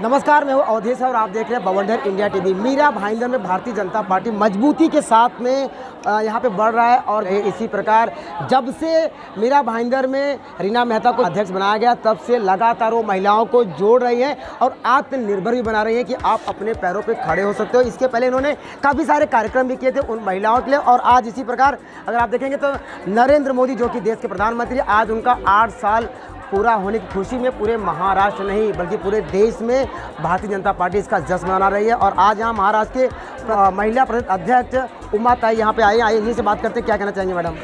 नमस्कार, मैं हूं अवधेश और आप देख रहे हैं बवंडर इंडिया टीवी। मीरा भाईंदर में भारतीय जनता पार्टी मजबूती के साथ में यहां पे बढ़ रहा है और इसी प्रकार जब से मीरा भाईंदर में रीना मेहता को अध्यक्ष बनाया गया तब से लगातार वो महिलाओं को जोड़ रही हैं और आत्मनिर्भर भी बना रही हैं कि आप अपने पैरों पे खड़े हो सकते हो। इसके पहले इन्होंने काफ़ी सारे कार्यक्रम भी किए थे उन महिलाओं के लिए और आज इसी प्रकार अगर आप देखेंगे तो नरेंद्र मोदी जो कि देश के प्रधानमंत्री, आज उनका 8 साल पूरा होने की खुशी में पूरे महाराष्ट्र नहीं बल्कि पूरे देश में भारतीय जनता पार्टी इसका जश्न मना रही है। और आज यहाँ महाराष्ट्र के महिला प्रदेश अध्यक्ष उमा ताई यहाँ पे आए इन्हीं से बात करते, क्या कहना चाहेंगे मैडम?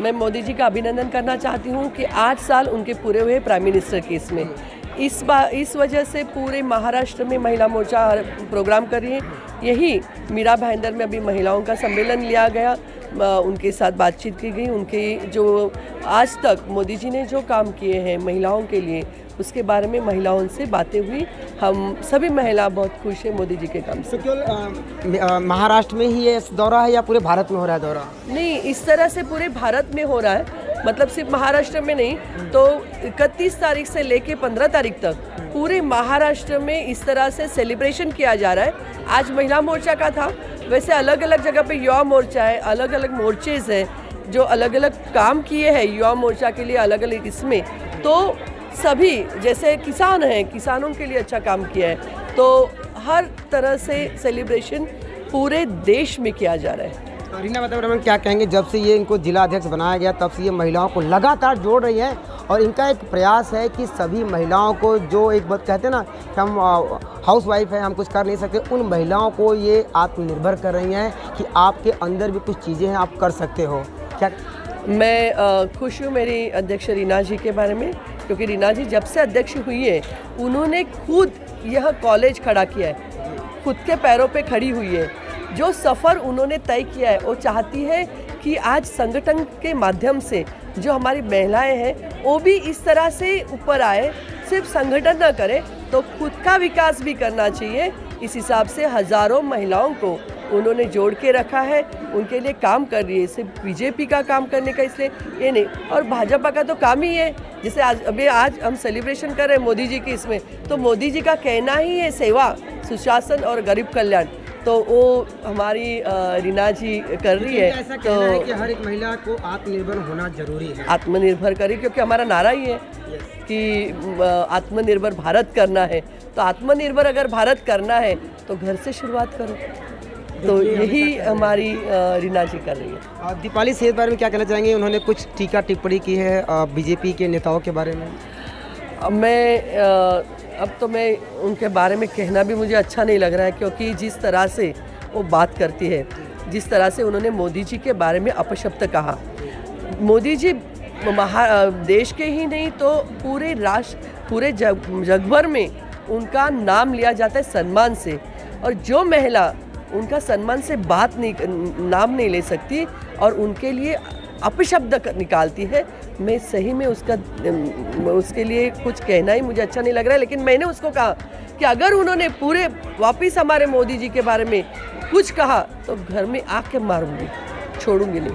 मैं मोदी जी का अभिनंदन करना चाहती हूँ कि 8 साल उनके पूरे हुए प्राइम मिनिस्टर के इसमें इस वजह से पूरे महाराष्ट्र में महिला मोर्चा प्रोग्राम कर रही है। यही मीरा भाईंदर में अभी महिलाओं का सम्मेलन लिया गया, उनके साथ बातचीत की गई। उनके जो आज तक मोदी जी ने जो काम किए हैं महिलाओं के लिए उसके बारे में महिलाओं से बातें हुई। हम सभी महिला बहुत खुश है मोदी जी के काम से। केवल महाराष्ट्र में ही ये दौरा है या पूरे भारत में हो रहा है दौरा? नहीं, इस तरह से पूरे भारत में हो रहा है, मतलब सिर्फ महाराष्ट्र में नहीं। तो 31 तारीख से लेके 15 तारीख तक पूरे महाराष्ट्र में इस तरह से सेलिब्रेशन किया जा रहा है। आज महिला मोर्चा का था, वैसे अलग अलग जगह पे युवा मोर्चा है, अलग अलग मोर्चेज हैं जो अलग अलग काम किए हैं युवा मोर्चा के लिए अलग अलग इसमें। तो सभी जैसे किसान हैं, किसानों के लिए अच्छा काम किया है। तो हर तरह से सेलिब्रेशन पूरे देश में किया जा रहा है। रीना मेहता क्या कहेंगे, जब से ये इनको जिला अध्यक्ष बनाया गया तब से ये महिलाओं को लगातार जोड़ रही हैं और इनका एक प्रयास है कि सभी महिलाओं को, जो एक बात कहते हैं ना कि हम हाउस वाइफ हैं, हम कुछ कर नहीं सकते, उन महिलाओं को ये आत्मनिर्भर कर रही हैं कि आपके अंदर भी कुछ चीज़ें हैं, आप कर सकते हो। क्या मैं खुश हूँ मेरी अध्यक्ष रीना जी के बारे में, क्योंकि रीना जी जब से अध्यक्ष हुई है उन्होंने खुद यह कॉलेज खड़ा किया है, खुद के पैरों पे खड़ी हुई है। जो सफ़र उन्होंने तय किया है वो चाहती है कि आज संगठन के माध्यम से जो हमारी महिलाएं हैं वो भी इस तरह से ऊपर आए, सिर्फ संगठन न करे तो खुद का विकास भी करना चाहिए। इस हिसाब से हज़ारों महिलाओं को उन्होंने जोड़ के रखा है, उनके लिए काम कर रही है। सिर्फ बीजेपी का काम करने का इसलिए ये नहीं, और भाजपा का तो काम ही है। जैसे आज हम सेलिब्रेशन कर रहे हैं मोदी जी की इसमें, तो मोदी जी का कहना ही है सेवा, सुशासन और गरीब कल्याण, तो वो हमारी रीना जी कर रही है। ऐसा कहना है कि हर एक महिला को आत्मनिर्भर होना जरूरी है। आत्मनिर्भर करें, क्योंकि हमारा नारा ही है कि आत्मनिर्भर भारत करना है। तो आत्मनिर्भर अगर भारत करना है तो घर से शुरुआत करो, तो यही हमारी रीना जी कर रही है। दीपाली सेठ बारे में क्या कहना चाहेंगे? उन्होंने कुछ टीका टिप्पणी की है बीजेपी के नेताओं के बारे में। अब तो मैं उनके बारे में कहना भी मुझे अच्छा नहीं लग रहा है, क्योंकि जिस तरह से वो बात करती है, जिस तरह से उन्होंने मोदी जी के बारे में अपशब्द कहा। मोदी जी देश के ही नहीं तो पूरे राष्ट्र, पूरे जग भर में उनका नाम लिया जाता है सम्मान से, और जो महिला उनका सम्मान से नाम नहीं ले सकती और उनके लिए अपशब्द निकालती है, मैं सही में उसके लिए कुछ कहना ही मुझे अच्छा नहीं लग रहा है। लेकिन मैंने उसको कहा कि अगर उन्होंने पूरे वापस हमारे मोदी जी के बारे में कुछ कहा तो घर में आके मारूंगी, छोड़ूंगी नहीं।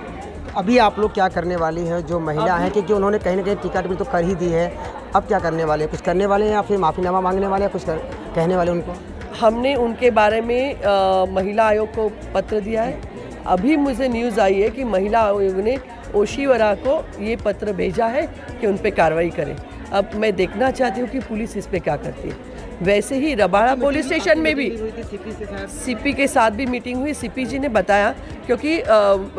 अभी आप लोग क्या करने वाली हैं, जो महिला हैं, क्योंकि उन्होंने कहीं ना कहीं टीका टिप्पणी तो कर ही दी है, अब क्या करने वाले हैं? कुछ करने वाले हैं या फिर माफ़ीनामा मांगने वाले हैं, कुछ कहने वाले उनको? हमने उनके बारे में महिला आयोग को पत्र दिया है। अभी मुझे न्यूज़ आई है कि महिला आयोग ने ओशिवरा को ये पत्र भेजा है कि उन पे कार्रवाई करें। अब मैं देखना चाहती हूँ कि पुलिस इस पे क्या करती है। वैसे ही रबाड़ा पुलिस स्टेशन में भी सीपी के साथ भी मीटिंग हुई। सीपी जी ने बताया, क्योंकि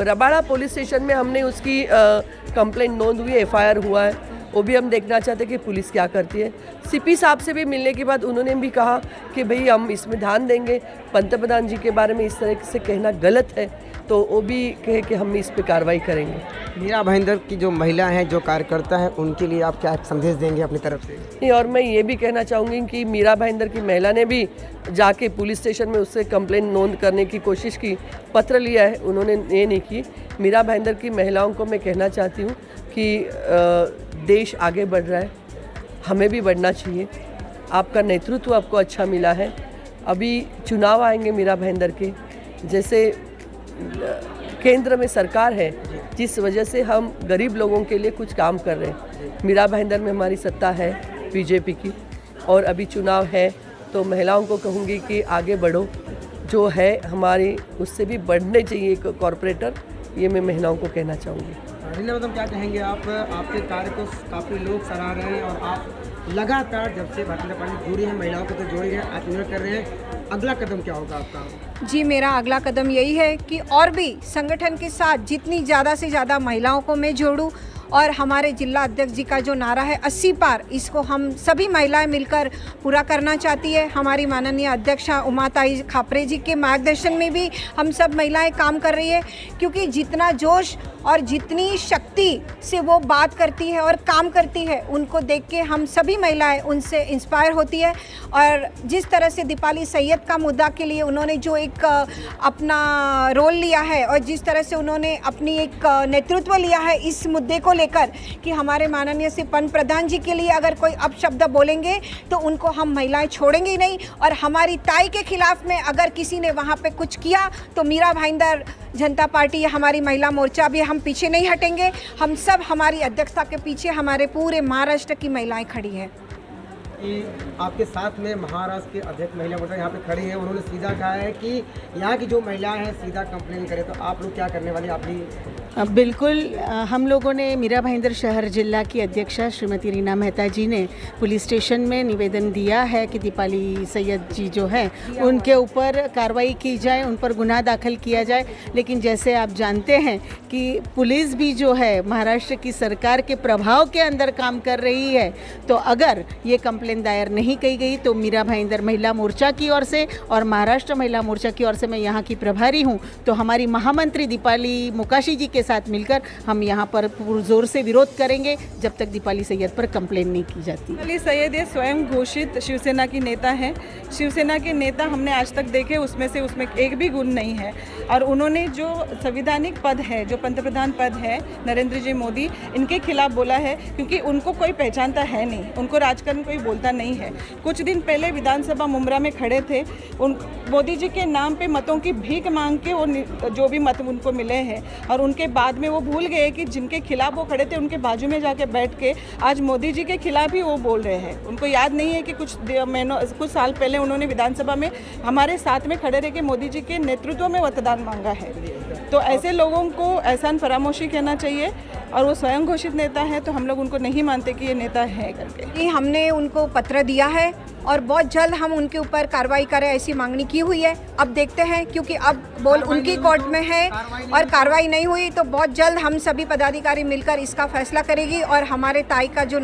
रबाड़ा पुलिस स्टेशन में हमने उसकी कंप्लेंट नोंद हुई, एफआईआर हुआ है, वो भी हम देखना चाहते हैं कि पुलिस क्या करती है। सीपी साहब से भी मिलने के बाद उन्होंने भी कहा कि भाई हम इसमें ध्यान देंगे, पंतप्रधान जी के बारे में इस तरह से कहना गलत है, तो वो भी कहे कि हम इस पे कार्रवाई करेंगे। मीरा भाईंदर की जो महिला हैं, जो कार्यकर्ता हैं, उनके लिए आप क्या संदेश देंगे अपनी तरफ से? नहीं, और मैं ये भी कहना चाहूँगी कि मीरा भाईंदर की महिला ने भी जाके पुलिस स्टेशन में उससे कंप्लेंट नोंद करने की कोशिश की, पत्र लिया है, उन्होंने ये नहीं की। मीरा भाईंदर की महिलाओं को मैं कहना चाहती हूँ कि देश आगे बढ़ रहा है, हमें भी बढ़ना चाहिए। आपका नेतृत्व आपको अच्छा मिला है, अभी चुनाव आएंगे मीरा भाईंदर के, जैसे केंद्र में सरकार है जिस वजह से हम गरीब लोगों के लिए कुछ काम कर रहे हैं। मीरा भाईंदर में हमारी सत्ता है बीजेपी की, और अभी चुनाव है तो महिलाओं को कहूँगी कि आगे बढ़ो, जो है हमारी उससे भी बढ़ने चाहिए एक कॉरपोरेटर, ये मैं महिलाओं को कहना चाहूँगी। रीना मैडम क्या कहेंगे आप? आपके कार्य को काफ़ी लोग सराह रहे हैं और आप लगातार जब से भारतीय जनता पार्टी जुड़ी है, महिलाओं को तो जोड़ रहे हैं, आत्मनिर्भर कर रहे हैं। अगला कदम क्या होगा आपका? जी, मेरा अगला कदम यही है कि और भी संगठन के साथ जितनी ज़्यादा से ज़्यादा महिलाओं को मैं जोड़ूं और हमारे जिला अध्यक्ष जी का जो नारा है 80 पार, इसको हम सभी महिलाएं मिलकर पूरा करना चाहती है। हमारी माननीय अध्यक्षा उमाताई खापरे जी के मार्गदर्शन में भी हम सब महिलाएं काम कर रही है, क्योंकि जितना जोश और जितनी शक्ति से वो बात करती है और काम करती है, उनको देख के हम सभी महिलाएं उनसे इंस्पायर होती है। और जिस तरह से दीपाली सैयद का मुद्दा के लिए उन्होंने जो एक अपना रोल लिया है और जिस तरह से उन्होंने अपनी एक नेतृत्व लिया है इस मुद्दे को लेकर कि हमारे माननीय श्री पंत प्रधान जी के लिए अगर कोई अपशब्द बोलेंगे तो उनको हम महिलाएं छोड़ेंगे ही नहीं। और हमारी ताई के खिलाफ में अगर किसी ने वहाँ पे कुछ किया तो मीरा भाईंदर जनता पार्टी या हमारी महिला मोर्चा भी हम पीछे नहीं हटेंगे। हम सब हमारी अध्यक्षता के पीछे हमारे पूरे महाराष्ट्र की महिलाएं खड़ी हैं। कि आपके साथ में महाराष्ट्र के अध्यक्ष महिला मोर्चा यहाँ पे खड़ी हैं, उन्होंने सीधा कहा है कि यहाँ की जो महिलाएं हैं सीधा कंप्लेन करें, तो आप लोग क्या करने वाले? आप भी बिल्कुल, हम लोगों ने मीरा भाईंदर शहर जिला की अध्यक्षा श्रीमती रीना मेहता जी ने पुलिस स्टेशन में निवेदन दिया है कि दीपाली सैयद जी जो है उनके ऊपर कार्रवाई की जाए, उन पर गुनाह दाखिल किया जाए। लेकिन जैसे आप जानते हैं कि पुलिस भी जो है महाराष्ट्र की सरकार के प्रभाव के अंदर काम कर रही है, तो अगर ये कंप्लेन दायर नहीं की गई तो मीरा भाईंदर महिला मोर्चा की ओर से और महाराष्ट्र महिला मोर्चा की ओर से, मैं यहाँ की प्रभारी हूँ, तो हमारी महामंत्री दीपाली मुकाशी जी के साथ मिलकर हम यहाँ पर पुरजोर से विरोध करेंगे जब तक दीपाली सैयद पर कंप्लेन नहीं की जाती। दीपाली सैयद ये स्वयं घोषित शिवसेना की नेता हैं। शिवसेना के नेता हमने आज तक देखे उसमें एक भी गुण नहीं है। और उन्होंने जो संविधानिक पद है, जो पंतप्रधान पद है नरेंद्र जी मोदी, इनके खिलाफ बोला है, क्योंकि उनको कोई पहचानता है नहीं, उनको राजकारण कोई बोलता नहीं है। कुछ दिन पहले विधानसभा मुमरा में खड़े थे, उन मोदी जी के नाम पे मतों की भीख मांग के वो जो भी मत उनको मिले हैं, और उनके बाद में वो भूल गए कि जिनके खिलाफ वो खड़े थे उनके बाजू में जाके बैठ के आज मोदी जी के खिलाफ ही वो बोल रहे हैं। उनको याद नहीं है कि कुछ साल पहले उन्होंने विधानसभा में हमारे साथ में खड़े रह के मोदी जी के नेतृत्व में मतदान मांगा है। तो ऐसे लोगों को एहसान फरामोशी कहना चाहिए, और वो स्वयं घोषित नेता है, तो हम लोग उनको नहीं मानते कि ये नेता है करके। हमने उनको पत्र दिया है और बहुत जल्द हम उनके ऊपर कार्रवाई करें ऐसी मांगनी की हुई है। अब देखते हैं, क्योंकि अब बोल उनकी कोर्ट में है और कार्रवाई नहीं हुई तो बहुत जल्द हम सभी पदाधिकारी मिलकर इसका फैसला करेगी और हमारे ताई का जो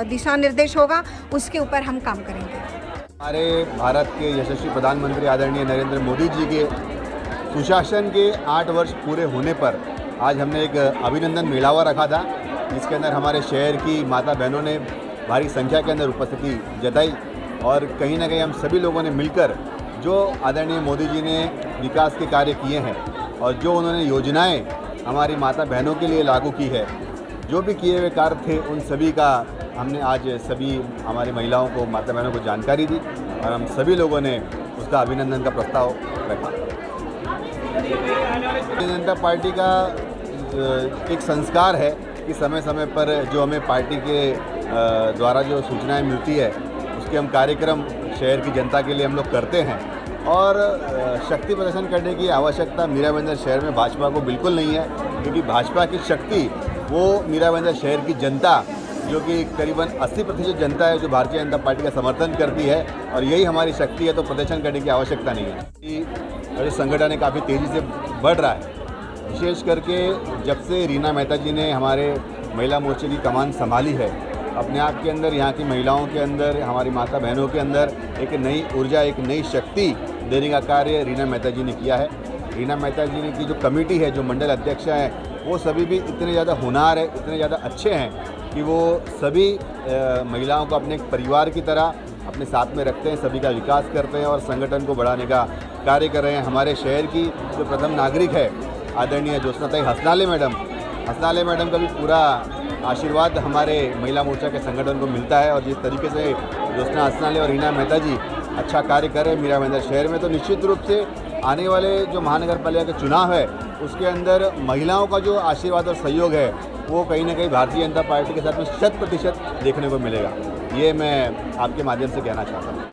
दिशा निर्देश होगा उसके ऊपर हम काम करेंगे। हमारे भारत के यशस्वी प्रधानमंत्री आदरणीय नरेंद्र मोदी जी के सुशासन के 8 वर्ष पूरे होने पर आज हमने एक अभिनंदन मेलावा रखा था, जिसके अंदर हमारे शहर की माता बहनों ने भारी संख्या के अंदर उपस्थिति जताई, और कहीं ना कहीं हम सभी लोगों ने मिलकर जो आदरणीय मोदी जी ने विकास के कार्य किए हैं और जो उन्होंने योजनाएं हमारी माता बहनों के लिए लागू की है, जो भी किए हुए कार्य थे, उन सभी का हमने आज सभी हमारी महिलाओं को, माता बहनों को जानकारी दी और हम सभी लोगों ने उसका अभिनंदन का प्रस्ताव रखा। भारतीय जनता पार्टी का एक संस्कार है कि समय समय पर जो हमें पार्टी के द्वारा जो सूचनाएं मिलती है उसके हम कार्यक्रम शहर की जनता के लिए हम लोग करते हैं, और शक्ति प्रदर्शन करने की आवश्यकता मीरा भाईंदर शहर में भाजपा को बिल्कुल नहीं है, क्योंकि भाजपा की शक्ति वो मीरा भाईंदर शहर की जनता, जो कि करीबन 80% जनता है जो भारतीय जनता पार्टी का समर्थन करती है, और यही हमारी शक्ति है, तो प्रदर्शन करने की आवश्यकता नहीं है। संगठन काफ़ी तेज़ी से बढ़ रहा है, विशेष करके जब से रीना मेहता जी ने हमारे महिला मोर्चे की कमान संभाली है। अपने आप के अंदर, यहाँ की महिलाओं के अंदर, हमारी माता बहनों के अंदर एक नई ऊर्जा, एक नई शक्ति देने का कार्य रीना मेहता जी ने किया है। रीना मेहता जी की जो कमेटी है, जो मंडल अध्यक्ष हैं, वो सभी भी इतने ज़्यादा होनहार है, इतने ज़्यादा अच्छे हैं कि वो सभी महिलाओं को अपने परिवार की तरह अपने साथ में रखते हैं, सभी का विकास करते हैं और संगठन को बढ़ाने का कार्य कर रहे हैं। हमारे शहर की जो प्रथम नागरिक है आदरणीय ज्योत्सनाताई हसनाले मैडम का भी पूरा आशीर्वाद हमारे महिला मोर्चा के संगठन को मिलता है, और जिस तरीके से ज्योत्सना हसनाले और रीना मेहता जी अच्छा कार्य कर रहे हैं मीरा भाईंदर शहर में, तो निश्चित रूप से आने वाले जो महानगर पालिका के चुनाव है उसके अंदर महिलाओं का जो आशीर्वाद और सहयोग है वो कहीं ना कहीं भारतीय जनता पार्टी के साथ में 100% देखने को मिलेगा। ये मैं आपके माध्यम से कहना चाहता हूँ।